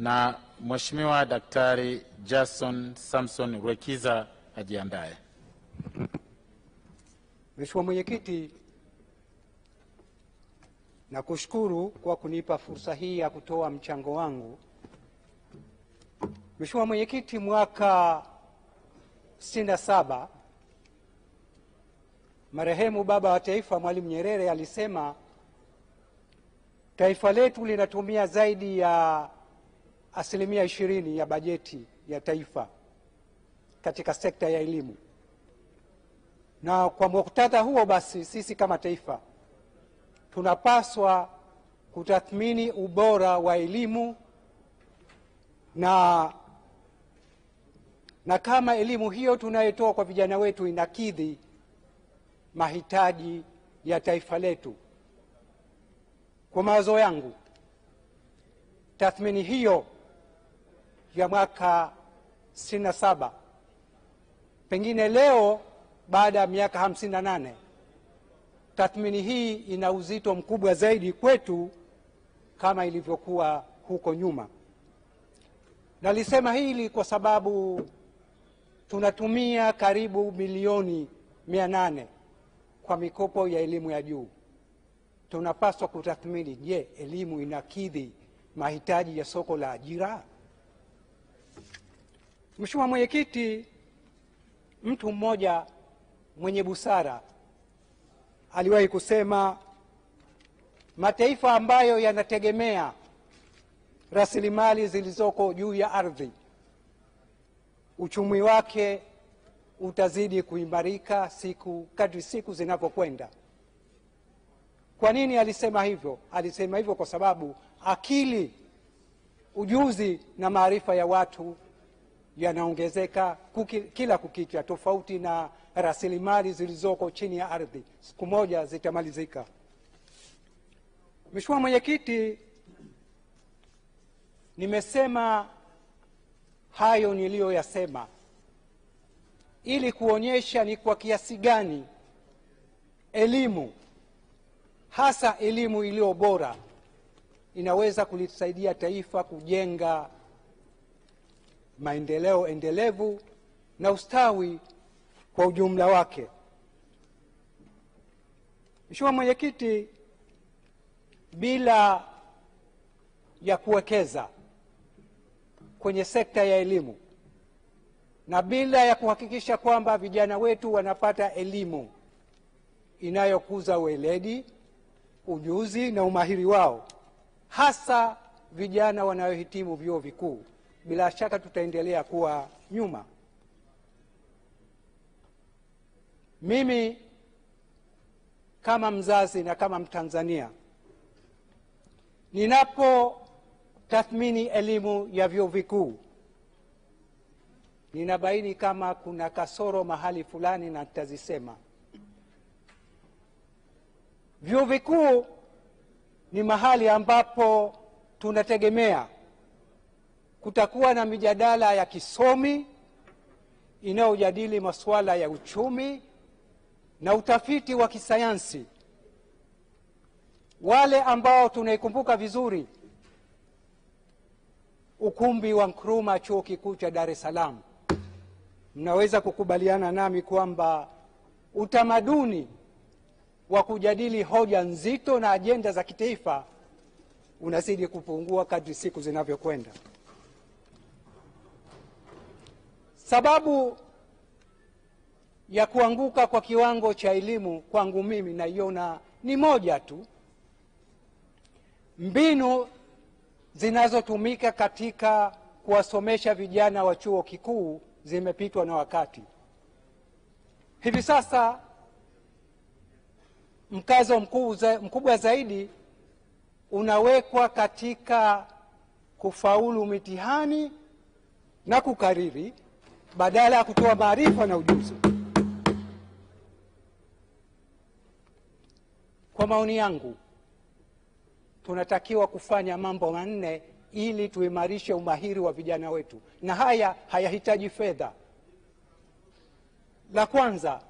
na Mheshimiwa Daktari Jason Samson Rwekiza ajiandae. Mheshimiwa Mwenyekiti, nakushukuru kwa kunipa fursa hii ya kutoa mchango wangu. Mheshimiwa Mwenyekiti, mwaka 67 marehemu baba wa taifa Mwalimu Nyerere alisema taifa letu linatumia zaidi ya 20% ya bajeti ya taifa katika sekta ya elimu. Na kwa muktadha huo basi, sisi kama taifa tunapaswa kutathmini ubora wa elimu na kama elimu hiyo tunayotoa kwa vijana wetu inakidhi mahitaji ya taifa letu. Kwa mawazo yangu, tathmini hiyo ya mwaka 67 pengine leo baada ya miaka 58, tathmini hii ina uzito mkubwa zaidi kwetu kama ilivyokuwa huko nyuma. Nalisema hili kwa sababu tunatumia karibu milioni 800 kwa mikopo ya elimu ya juu. Tunapaswa kutathmini, je, elimu inakidhi mahitaji ya soko la ajira? Mheshimiwa Mwenyekiti, mtu mmoja mwenye busara aliwahi kusema mataifa ambayo yanategemea rasilimali zilizoko juu ya ardhi, uchumi wake utazidi kuimarika kadri siku zinavyokwenda. Kwa nini alisema hivyo? Alisema hivyo kwa sababu akili, ujuzi na maarifa ya watu yanaongezeka kila kukicha, tofauti na rasilimali zilizoko chini ya ardhi. Siku moja zitamalizika. Mheshimiwa Mwenyekiti, nimesema hayo niliyoyasema ili kuonyesha ni kwa kiasi gani elimu, hasa elimu iliyo bora, inaweza kulisaidia taifa kujenga maendeleo endelevu na ustawi kwa ujumla wake. Mheshimiwa Mwenyekiti, bila ya kuwekeza kwenye sekta ya elimu na bila ya kuhakikisha kwamba vijana wetu wanapata elimu inayokuza weledi, ujuzi na umahiri wao, hasa vijana wanaohitimu vyuo vikuu, bila shaka tutaendelea kuwa nyuma. Mimi kama mzazi na kama Mtanzania, ninapotathmini elimu ya vyuo vikuu, ninabaini kama kuna kasoro mahali fulani na nitazisema. Vyuo vikuu ni mahali ambapo tunategemea kutakuwa na mijadala ya kisomi inayojadili masuala ya uchumi na utafiti wa kisayansi. Wale ambao tunaikumbuka vizuri ukumbi wa Nkrumah Chuo Kikuu cha Dar es Salaam, mnaweza kukubaliana nami kwamba utamaduni wa kujadili hoja nzito na ajenda za kitaifa unazidi kupungua kadri siku zinavyokwenda. Sababu ya kuanguka kwa kiwango cha elimu kwangu mimi naiona ni moja tu: mbinu zinazotumika katika kuwasomesha vijana wa chuo kikuu zimepitwa na wakati. Hivi sasa mkazo mkubwa zaidi unawekwa katika kufaulu mitihani na kukariri badala ya kutoa maarifa na ujuzi. Kwa maoni yangu, tunatakiwa kufanya mambo manne ili tuimarishe umahiri wa vijana wetu, na haya hayahitaji fedha. La kwanza,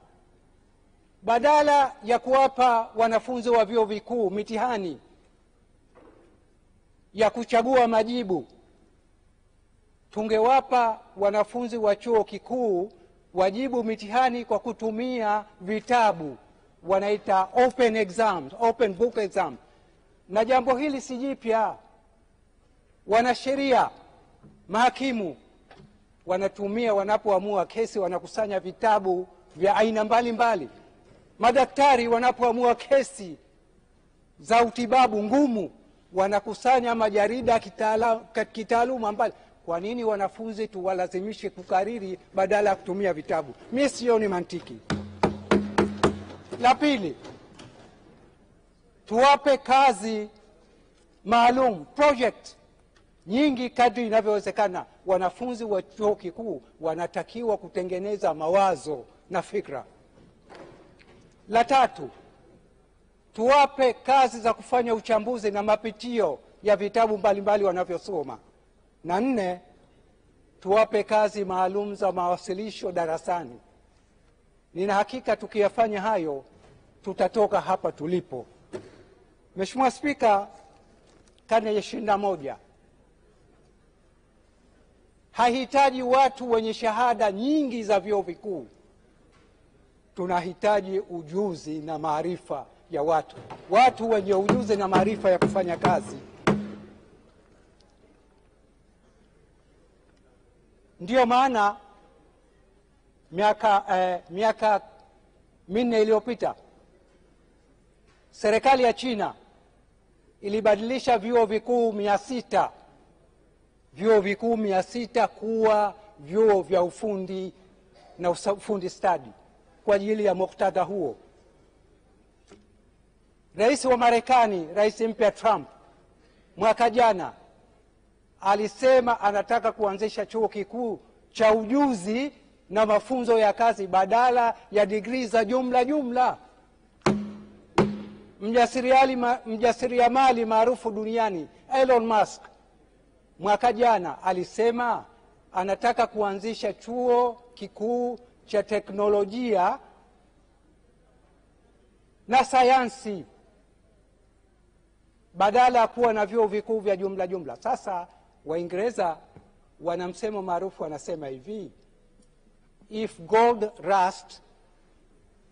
badala ya kuwapa wanafunzi wa vyuo vikuu mitihani ya kuchagua majibu tungewapa wanafunzi wa chuo kikuu wajibu mitihani kwa kutumia vitabu, wanaita open exams, open book exam. Na jambo hili si jipya. Wanasheria, mahakimu wanatumia, wanapoamua kesi wanakusanya vitabu vya aina mbalimbali. Madaktari wanapoamua kesi za utibabu ngumu wanakusanya majarida kitaaluma mbali. Kwa nini wanafunzi tuwalazimishe kukariri badala ya kutumia vitabu? Mimi sioni mantiki. La pili, tuwape kazi maalum, project nyingi kadri inavyowezekana. Wanafunzi wa chuo kikuu wanatakiwa kutengeneza mawazo na fikra. La tatu, tuwape kazi za kufanya uchambuzi na mapitio ya vitabu mbalimbali wanavyosoma. Na nne, tuwape kazi maalum za mawasilisho darasani. Nina hakika tukiyafanya hayo tutatoka hapa tulipo. Mheshimiwa Spika, karne ya 21 hahitaji watu wenye shahada nyingi za vyuo vikuu. Tunahitaji ujuzi na maarifa ya watu wenye ujuzi na maarifa ya kufanya kazi. Ndiyo maana miaka minne iliyopita serikali ya China ilibadilisha vyuo vikuu 600 kuwa vyuo vya ufundi na ufundi stadi kwa ajili ya muktadha huo. Rais wa Marekani, rais mpya Trump, mwaka jana alisema anataka kuanzisha chuo kikuu cha ujuzi na mafunzo ya kazi badala ya degree za jumla. Mjasiriamali maarufu duniani Elon Musk mwaka jana alisema anataka kuanzisha chuo kikuu cha teknolojia na sayansi badala ya kuwa na vyuo vikuu vya jumla. Sasa Waingereza wana msemo maarufu, wanasema hivi: if gold rust,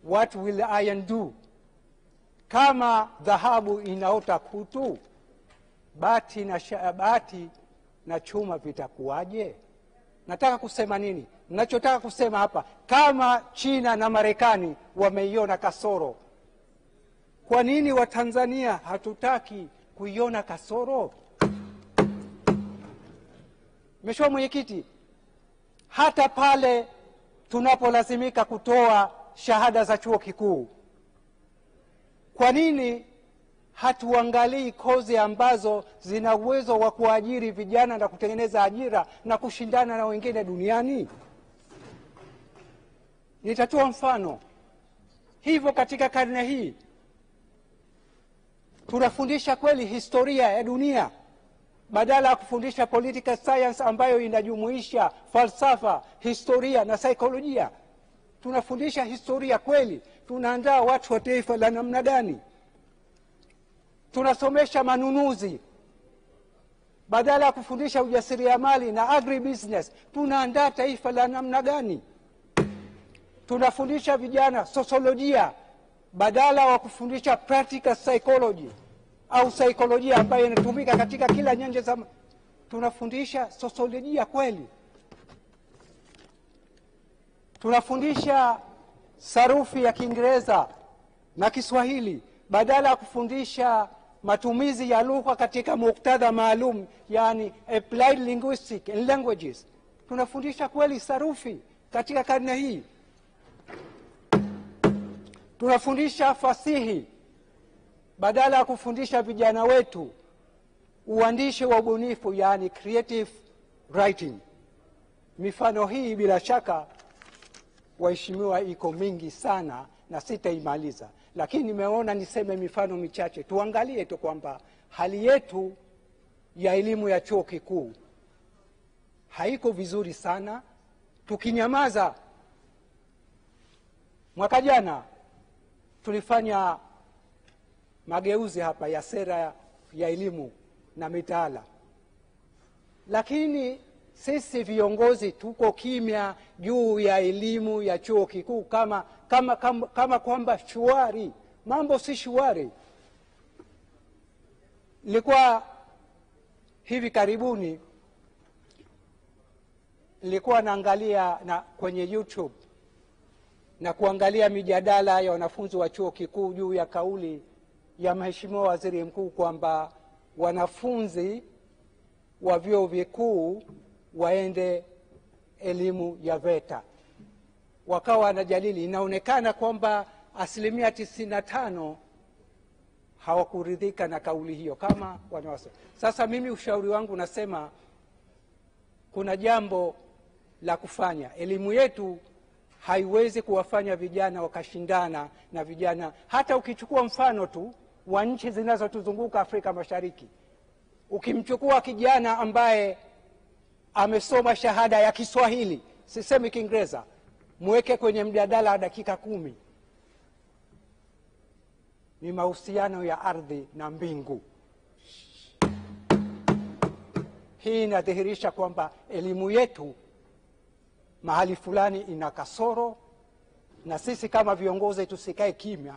what will iron do? Kama dhahabu inaota kutu, bati na chuma vitakuwaje? Nataka kusema nini? Ninachotaka kusema hapa, kama China na Marekani wameiona kasoro, kwa nini Watanzania hatutaki kuiona kasoro? Mheshimiwa Mwenyekiti, hata pale tunapolazimika kutoa shahada za chuo kikuu, kwa nini hatuangalii kozi ambazo zina uwezo wa kuajiri vijana na kutengeneza ajira na kushindana na wengine duniani? Nitatoa mfano. Hivyo katika karne hii tunafundisha kweli historia ya dunia badala ya kufundisha political science ambayo inajumuisha falsafa, historia na saikolojia. Tunafundisha historia kweli, tunaandaa watu wa taifa la namna gani. Tunasomesha manunuzi badala ya kufundisha ujasiriamali na agribusiness. Tunaandaa taifa la namna gani? Tunafundisha vijana sosiolojia badala ya kufundisha practical psychology au saikolojia ambayo inatumika katika kila nyanja za. Tunafundisha sosiolojia kweli. Tunafundisha sarufi ya Kiingereza na Kiswahili badala ya kufundisha matumizi ya lugha katika muktadha maalum, yani applied linguistic and languages. Tunafundisha kweli sarufi katika karne hii. Tunafundisha fasihi badala ya kufundisha vijana wetu uandishi wa ubunifu, yani creative writing. Mifano hii bila shaka, waheshimiwa, iko mingi sana na sitaimaliza, lakini nimeona niseme mifano michache. Tuangalie tu kwamba hali yetu ya elimu ya chuo kikuu haiko vizuri sana. Tukinyamaza, mwaka jana tulifanya mageuzi hapa ya sera ya elimu na mitaala, lakini sisi viongozi tuko kimya juu ya elimu ya chuo kikuu kama kwamba shwari. Mambo si shwari. Nilikuwa hivi karibuni naangalia kwenye YouTube na kuangalia mijadala ya wanafunzi wa chuo kikuu juu ya kauli ya Mheshimiwa Waziri Mkuu kwamba wanafunzi wa vyuo vikuu waende elimu ya VETA. Wakawa wanajadili, inaonekana kwamba 95% hawakuridhika na kauli hiyo kama wanawasa. Sasa mimi ushauri wangu nasema kuna jambo la kufanya. Elimu yetu haiwezi kuwafanya vijana wakashindana na vijana. Hata ukichukua mfano tu wa nchi zinazotuzunguka Afrika Mashariki, ukimchukua kijana ambaye amesoma shahada ya Kiswahili, sisemi Kiingereza, mweke kwenye mjadala wa dakika 10, ni mahusiano ya ardhi na mbingu. Hii inadhihirisha kwamba elimu yetu mahali fulani ina kasoro, na sisi kama viongozi tusikae kimya,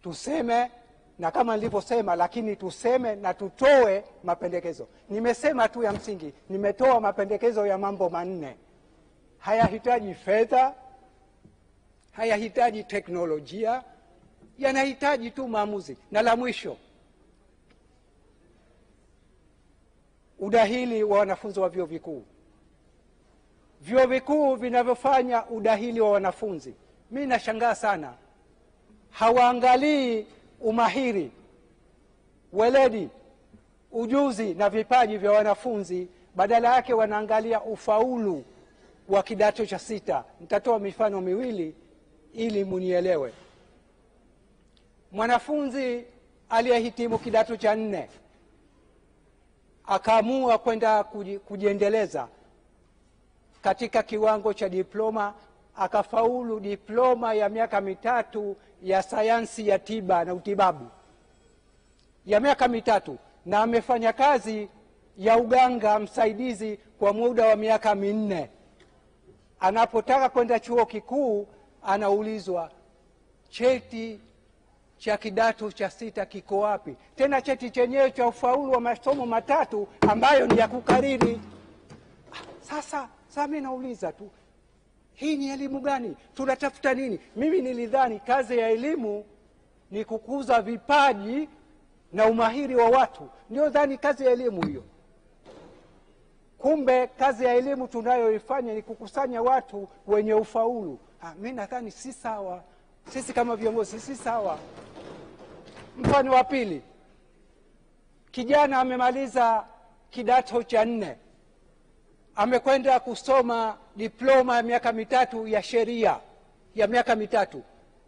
tuseme, na kama nilivyosema, lakini tuseme na tutoe mapendekezo. Nimesema tu ya msingi, nimetoa mapendekezo ya mambo 4. Hayahitaji fedha, hayahitaji teknolojia, yanahitaji tu maamuzi. Na la mwisho, udahili wa wanafunzi wa vyuo vikuu. Vyuo vikuu vinavyofanya udahili wa wanafunzi, mimi nashangaa sana. Hawaangalii umahiri, weledi, ujuzi na vipaji vya wanafunzi, badala yake wanaangalia ufaulu wa kidato cha 6. Nitatoa mifano miwili ili munielewe. Mwanafunzi aliyehitimu kidato cha 4 akaamua kwenda kujiendeleza katika kiwango cha diploma, akafaulu diploma ya miaka 3 ya sayansi ya tiba na utibabu ya miaka 3, na amefanya kazi ya uganga msaidizi kwa muda wa miaka 4. Anapotaka kwenda chuo kikuu anaulizwa, cheti cha kidato cha 6 kiko wapi? Tena cheti chenyewe cha ufaulu wa masomo 3 ambayo ni ya kukariri. Sasa mimi nauliza tu, hii ni elimu gani? Tunatafuta nini? Mimi nilidhani kazi ya elimu ni kukuza vipaji na umahiri wa watu. Ndio dhani kazi ya elimu hiyo. Kumbe kazi ya elimu tunayoifanya ni kukusanya watu wenye ufaulu. Mimi nadhani si sawa. Sisi kama viongozi si sawa. Mfano wa pili, kijana amemaliza kidato cha 4, amekwenda kusoma diploma ya miaka 3 ya sheria ya miaka 3,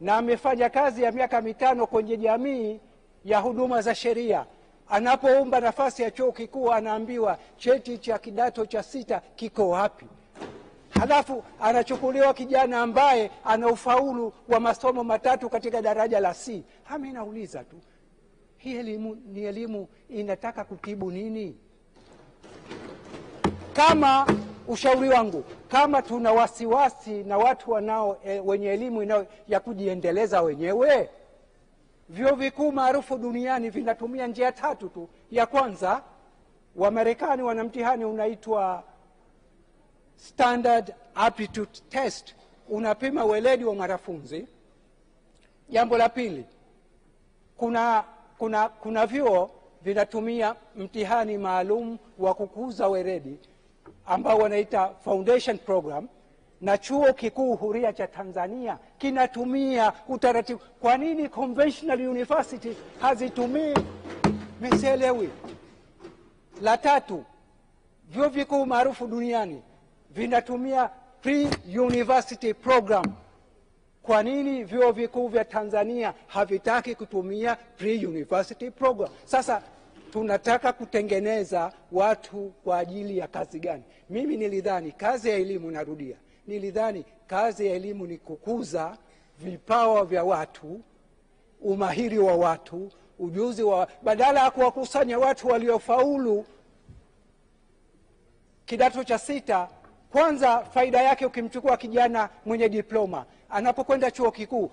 na amefanya kazi ya miaka 5 kwenye jamii ya huduma za sheria. Anapoomba nafasi ya chuo kikuu anaambiwa cheti cha kidato cha 6 kiko wapi? Halafu anachukuliwa kijana ambaye ana ufaulu wa masomo 3 katika daraja la C. Mimi nauliza tu, hii elimu ni elimu inataka kutibu nini? Kama ushauri wangu, kama tuna wasiwasi na watu wenye elimu ya kujiendeleza wenyewe, vyuo vikuu maarufu duniani vinatumia njia 3 tu. Ya kwanza, Wamarekani wana mtihani unaitwa Standard Aptitude Test, unapima weledi wa mwanafunzi. Jambo la pili, kuna vyuo vinatumia mtihani maalum wa kukuza weledi ambao wanaita Foundation Program, na chuo kikuu huria cha Tanzania kinatumia utaratibu. Kwa nini conventional universities hazitumii? Msielewi. La tatu, vyuo vikuu maarufu duniani vinatumia pre-university program. Kwa nini vyuo vikuu vya Tanzania havitaki kutumia pre-university program? Sasa tunataka kutengeneza watu kwa ajili ya kazi gani? Mimi nilidhani kazi ya elimu, narudia, nilidhani kazi ya elimu ni kukuza vipawa vya watu, umahiri wa watu, ujuzi wa, badala ya kuwakusanya watu waliofaulu kidato cha 6, kwanza faida yake, ukimchukua kijana mwenye diploma anapokwenda chuo kikuu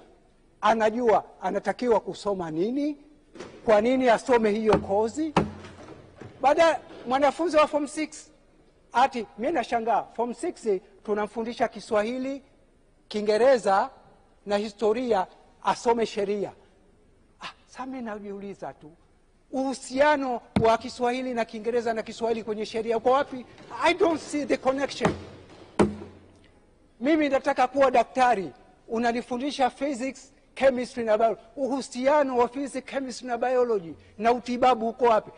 anajua anatakiwa kusoma nini, kwa nini asome hiyo kozi. Baada mwanafunzi wa form 6 ati mimi nashangaa form 6 tunamfundisha Kiswahili, Kiingereza na historia, asome sheria. Sasa mimi najiuliza tu, uhusiano wa Kiswahili na Kiingereza na Kiswahili kwenye sheria uko wapi? I don't see the connection. Mimi nataka kuwa daktari, unanifundisha physics, chemistry na biology. Uhusiano wa physics, chemistry na biology na utibabu uko wapi?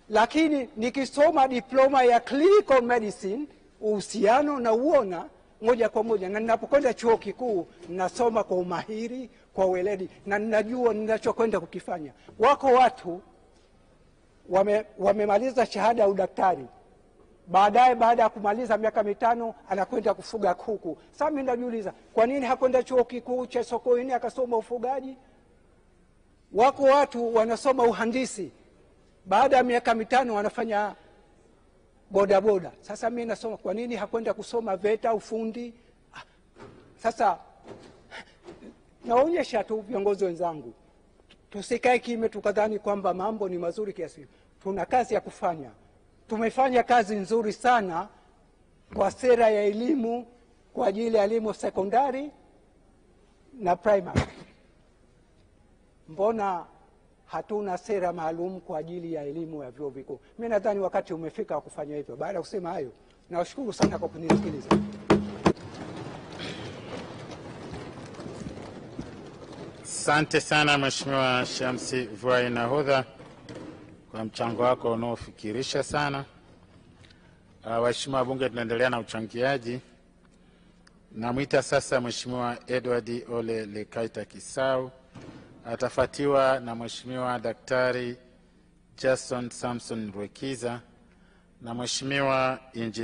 Lakini nikisoma diploma ya clinical medicine, uhusiano na uona moja kwa moja, na ninapokwenda chuo kikuu nasoma kwa umahiri, kwa weledi, na ninajua ninachokwenda kukifanya. Wako watu wamemaliza shahada ya udaktari, baadaye baada ya kumaliza miaka 5 anakwenda kufuga kuku. Sasa mimi najiuliza, kwa nini hakwenda chuo kikuu cha Sokoine akasoma ufugaji? Wako watu wanasoma uhandisi, baada ya miaka 5 wanafanya bodaboda. Sasa mimi nasoma, kwa nini hakwenda kusoma VETA ufundi? Sasa naonyesha tu viongozi wenzangu, tusikae kimya tukadhani kwamba mambo ni mazuri kiasi. Tuna kazi ya kufanya. Tumefanya kazi nzuri sana kwa sera ya elimu kwa ajili ya elimu sekondari na primary. Mbona hatuna sera maalum kwa ajili ya elimu ya vyuo vikuu? Mimi nadhani wakati umefika wa kufanya hivyo. Baada ya kusema hayo, nawashukuru sana kwa kunisikiliza. Asante sana Mheshimiwa Shamsi Vuai Nahodha kwa mchango wako unaofikirisha sana. Waheshimiwa wabunge, tunaendelea na uchangiaji. Namwita sasa Mheshimiwa Edward Ole Lekaita Kisau, atafuatiwa na Mheshimiwa Daktari Jason Samson Rwekiza na Mheshimiwa Injinia